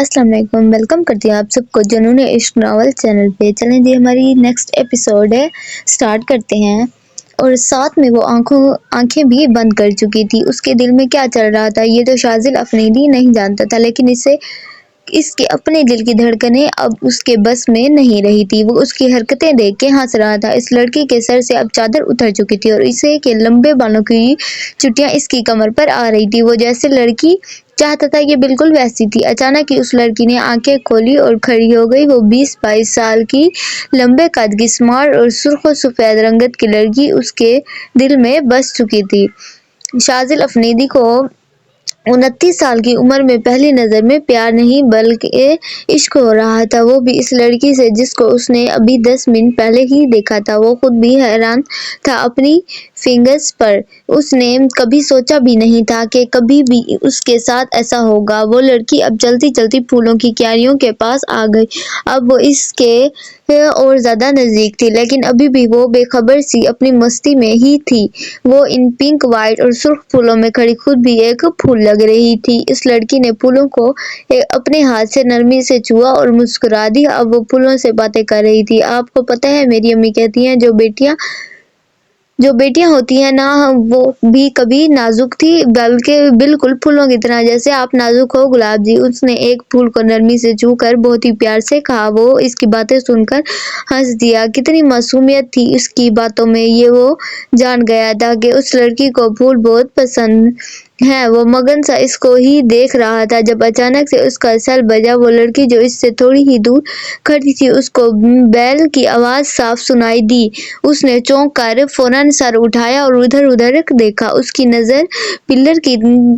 अस्सलाम वालेकुम। वेलकम करती हूँ आप सबको जुनून इश्क नॉवल चैनल पे। चलें जी, हमारी नेक्स्ट एपिसोड है, स्टार्ट करते हैं। और साथ में वो आंखें भी बंद कर चुकी थी। उसके दिल में क्या चल रहा था ये तो शाजिल अफरीदी नहीं जानता था, लेकिन इसके अपने दिल की धड़कनें अब उसके बस में नहीं रही थी। वो उसकी हरकतें देख के हंस रहा था। इस लड़की के सर से अब चादर उतर चुकी थी और इसे के लंबे बालों की चुटियां इसकी कमर पर आ रही थी। वो जैसे लड़की चाहता था ये बिल्कुल वैसी थी। अचानक ही उस लड़की ने आंखें खोली और खड़ी हो गई। वो 20-22 साल की, लंबे कद की, स्मार्ट और सुर्ख और सफेद रंगत की लड़की उसके दिल में बस चुकी थी। शाजिल अफरीदी को 29 साल की उम्र में पहली नजर में प्यार नहीं बल्कि इश्क हो रहा था, वो भी इस लड़की से जिसको उसने अभी 10 मिनट पहले ही देखा था। वो खुद भी हैरान था अपनी फिंगर्स पर। उसने कभी सोचा भी नहीं था कि कभी भी उसके साथ ऐसा होगा। वो लड़की अब चलती चलती फूलों की क्यारियों के पास आ गई। अब वो इसके और ज्यादा नजदीक थी, लेकिन अभी भी वो बेखबर सी अपनी मस्ती में ही थी। वो इन पिंक, वाइट और सुर्ख फूलों में खड़ी खुद भी एक फूल लग रही थी। इस लड़की ने फूलों को अपने हाथ से नरमी से छुआ और मुस्कुरा दी। अब वो फूलों से बातें कर रही थी। आपको पता है, मेरी अम्मी कहती हैं जो बेटियां होती हैं ना, वो भी कभी नाजुक थी, बल्कि बिल्कुल फूलों की तरह, जैसे आप नाजुक हो गुलाब जी। उसने एक फूल को नरमी से छू कर बहुत ही प्यार से कहा। वो इसकी बातें सुनकर हंस दिया। कितनी मासूमियत थी इसकी बातों में। ये वो जान गया था कि उस लड़की को फूल बहुत पसंद है। वो मगन सा इसको ही देख रहा था जब अचानक से उसका सेल बजा। वो लड़की जो इससे थोड़ी ही दूर खड़ी थी, उसको बैल की आवाज साफ सुनाई दी। उसने चौंक कर फौरन सर उठाया और उधर उधर देखा। उसकी नजर पिलर की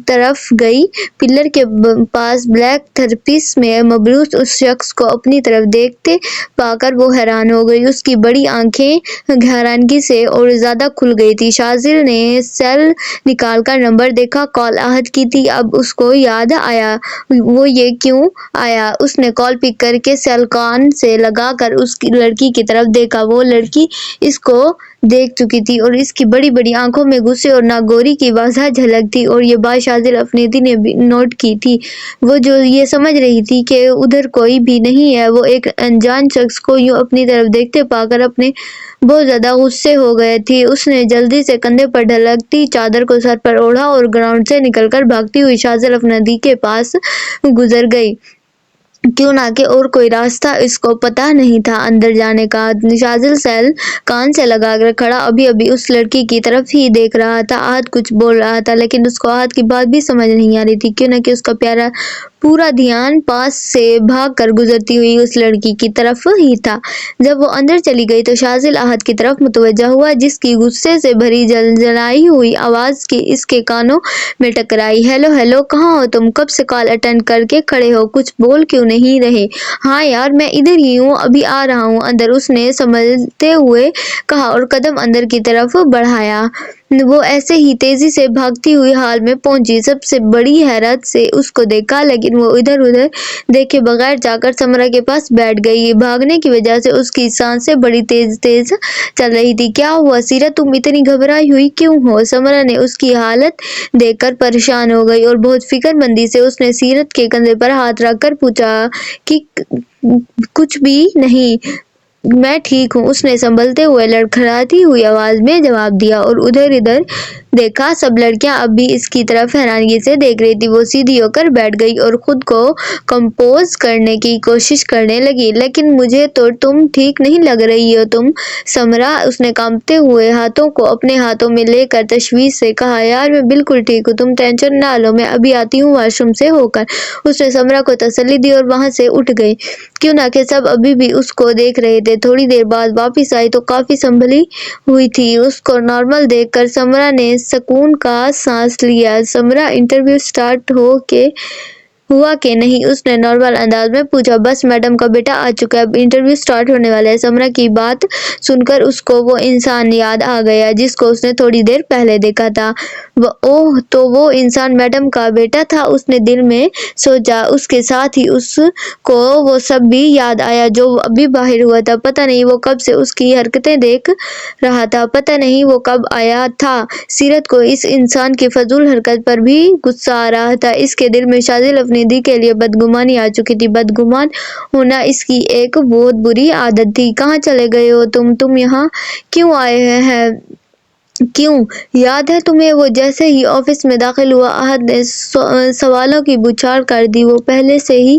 तरफ गई। पिलर के पास ब्लैक थर्पिस में मबरूस उस शख्स को अपनी तरफ देखते पाकर वो हैरान हो गई। उसकी बड़ी आंखें हैरानगी से और ज्यादा खुल गई थी। शाजिल ने सेल निकालकर नंबर देखा। कॉल आहद की थी। अब उसको याद आया वो ये क्यों आया। उसने कॉल पिक करके सेल कान से लगाकर उसकी लड़की की तरफ देखा। वो लड़की इसको देख चुकी थी और इसकी बड़ी बड़ी आंखों में गुस्से और नागौरी की वाज़ह झलक थी। और ये बात शाजिल अफरीदी ने भी नोट की थी। वो जो ये समझ रही थी कि उधर कोई भी नहीं है। वो एक अनजान शख्स को यूं अपनी तरफ देखते पाकर अपने बहुत ज्यादा गुस्से हो गए थी। उसने जल्दी से कंधे पर ढलकती चादर को सर पर ओढ़ा और ग्राउंड से निकलकर भागती हुई शाजिल अफरीदी के पास गुजर गई। क्यों ना कि और कोई रास्ता इसको पता नहीं था अंदर जाने का। शाजिल सेल कान से लगाकर खड़ा अभी अभी उस लड़की की तरफ ही देख रहा था। आहद कुछ बोल रहा था, लेकिन उसको आहद की बात भी समझ नहीं आ रही थी। क्यों ना कि उसका प्यारा पूरा ध्यान पास से भाग कर गुजरती हुई उस लड़की की तरफ ही था। जब वो अंदर चली गई तो शाजिल आहद की तरफ मुतवज्जा हुआ, जिसकी गुस्से से भरी जलजलाई हुई आवाज की इसके कानों में टकराई। हेलो हेलो, कहाँ हो तुम? कब से कॉल अटेंड करके खड़े हो, कुछ बोल क्यों नहीं रहे? हाँ यार, मैं इधर ही हूँ, अभी आ रहा हूँ अंदर, उसने संभलते हुए कहा और कदम अंदर की तरफ बढ़ाया। वो ऐसे ही तेजी से भागती हुई हाल में पहुंची। सबसे बड़ी हैरत से उसको देखा, लेकिन वो इधर उधर देखे बगैर जाकर समरा के पास बैठ गई। भागने की वजह से उसकी सांसें बड़ी तेज तेज चल रही थी। क्या हुआ सीरत, तुम इतनी घबराई हुई क्यों हो? समरा ने उसकी हालत देखकर परेशान हो गई और बहुत फिक्रमंदी से उसने सीरत के कंधे पर हाथ रखकर पूछा कि कुछ भी नहीं, मैं ठीक हूँ, उसने संभलते हुए लड़खड़ाती हुई आवाज में जवाब दिया और उधर इधर देखा। सब लड़कियां अब भी इसकी तरफ हैरानगी से देख रही थी। वो सीधी होकर बैठ गई और खुद को कंपोज करने की कोशिश करने लगी। लेकिन मुझे तो तुम ठीक नहीं लग रही हो तुम, समरा, उसने कांपते हुए हाथों को अपने हाथों में लेकर तशवीश से कहा। यार मैं बिल्कुल ठीक हूँ, तुम टेंशन ना लो, मैं अभी आती हूँ वॉशरूम से होकर, उसने समरा को तसल्ली दी और वहां से उठ गई। क्यों ना कि सब अभी भी उसको देख रहे थे। थोड़ी देर बाद वापस आई तो काफी संभली हुई थी। उसको नॉर्मल देखकर समरा ने सुकून का सांस लिया। समरा, इंटरव्यू स्टार्ट हुआ कि नहीं, उसने नॉर्मल अंदाज में पूछा। बस मैडम का बेटा आ चुका है, अब इंटरव्यू स्टार्ट होने वाला है। समरा की बात सुनकर उसको वो इंसान याद आ गया जिसको उसने थोड़ी देर पहले देखा था। ओह, तो वो इंसान मैडम का बेटा था, उसने दिल में सोचा। उसके साथ ही उसको वो सब भी याद आया जो अभी बाहर हुआ था। पता नहीं वो कब से उसकी हरकतें देख रहा था, पता नहीं वो कब आया था। सीरत को इस इंसान की फजूल हरकत पर भी गुस्सा आ रहा था। इसके दिल में शाजिल अफरीदी افریدی کے لیے بدگمانی آ چکی تھی۔ بدگمان ہونا اس کی ایک بہت بری عادت تھی۔ کہاں چلے گئے ہو تم یہاں کیوں آئے ہیں؟ کیوں یاد ہے تمہیں؟ وہ جیسے ہی آفس میں داخل ہوا احد نے سوالوں کی بوچھار کر دی۔ وہ پہلے سے ہی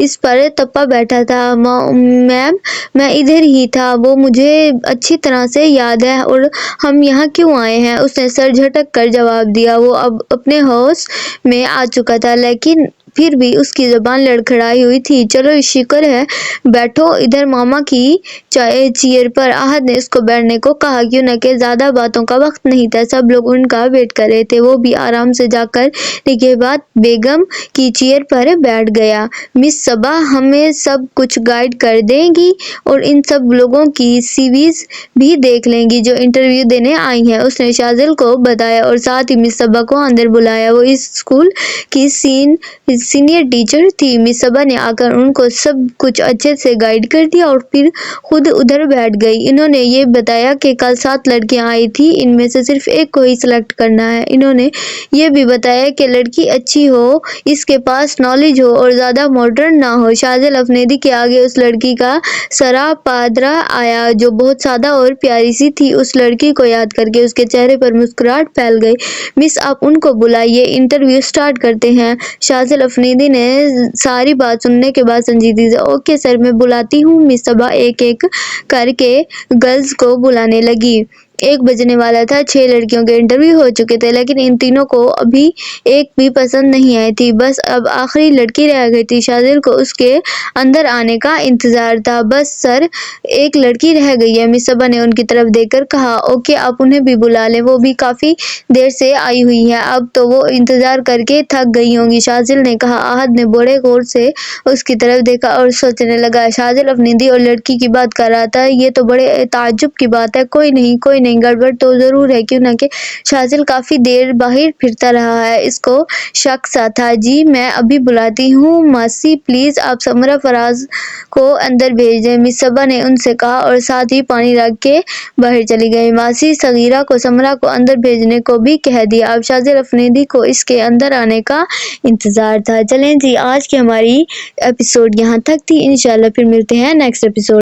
اس پر تپا بیٹھا تھا۔ میم میں ادھر ہی تھا، وہ مجھے اچھی طرح سے یاد ہے۔ اور ہم یہاں کیوں آئے ہیں؟ اس نے سر جھٹک کر جواب دیا۔ وہ اب اپنے ہوش میں آ چکا تھا لیکن پھر بھی اس کی زبان لڑکھڑائی ہوئی تھی۔ چلو شکر ہے، بیٹھو ادھر ماما کی چیئر پر۔ احد نے اس کو بیٹھنے کو کہا کیونکہ زیادہ باتوں کا وقت نہیں تھا۔ سب لوگ ان کا ویٹ کر رہے تھے۔ وہ بھی آرام سے جا کر نگہبان بیگم کی چیئر پر بیٹھ گیا۔ مس صبا ہمیں سب کچھ گائیڈ کر دیں گی اور ان سب لوگوں کی سی ویز بھی دیکھ لیں گی جو انٹرویو دینے آئی ہیں، اس نے شاذل کو بتایا اور ساتھ ہی مس صبا کو اندر بلایا۔ وہ اس اسکول کی سینئر ٹیچر تھی۔ مس صبا نے آ کر ان کو سب کچھ اچھے سے گائیڈ کر دیا اور پھر خود ادھر بیٹھ گئی۔ انہوں نے یہ بتایا کہ کل 7 لڑکیاں آئی تھیں، ان میں سے صرف ایک کو ہی سلیکٹ کرنا ہے۔ انہوں نے یہ بھی بتایا کہ لڑکی اچھی ہو، اس کے پاس نالج ہو اور زیادہ ماڈرن نہ ہو۔ شاذل افریدی کے آگے اس لڑکی کا سرا پادرا آیا جو بہت سادہ اور پیاری سی تھی۔ اس لڑکی کو یاد کر کے اس کے چہرے پر مسکراہٹ پھیل گئی۔ مس آپ ان کو بلائیے، انٹرویو سٹارٹ کرتے ہیں۔ شاذل افریدی نے ساری بات سننے کے بعد سنجیدگی سے اوکے سر، میں بلاتی ہوں۔ مس صبا ایک ایک کر کے گرلز کو بلانے لگی۔ 1 بجنے والا تھا۔ 6 لڑکیوں کے انٹرویو ہو چکے تھے لیکن ان تینوں کو ابھی ایک بھی پسند نہیں آئی تھی۔ بس اب آخری لڑکی رہ گئی تھی۔ شاذل کو اس کے اندر آنے کا انتظار تھا۔ بس سر، ایک لڑکی رہ گئی ہے، مس صبا نے ان کی طرف دیکھ کر کہا۔ اوکے آپ انہیں بھی بلا لیں، وہ بھی کافی دیر سے آئی ہوئی ہیں، اب تو وہ انتظار کر کے تھک گئی ہوں گی، شاذل نے کہا۔ احد نے بڑے غور سے اس کی طرف دیکھا اور سوچنے لگا۔ شاذل افریدی اور لڑکی کی بات کر رہا تھا، یہ تو بڑے تعجب کی بات ہے۔ کوئی نہیں، گڑبڑ تو ضرور ہے کیونکہ شاذل کافی دیر باہر پھرتا رہا ہے، اس کو شک سا تھا۔ جی میں ابھی بلاتی ہوں۔ ماسی پلیز آپ سمرا فراز کو اندر بھیج دیں، مس صبا نے ان سے کہا اور ساتھ ہی پانی رکھ کے باہر چلی گئی۔ ماسی صغیرہ کو سمرا کو اندر بھیجنے کو بھی کہہ دیا۔ اب شاذل افریدی کو اس کے اندر آنے کا انتظار تھا۔ چلیں جی، آج کی ہماری ایپیسوڈ یہاں تک تھی۔ انشاءاللہ پھر ملتے ہیں نیکسٹ ایپیسوڈ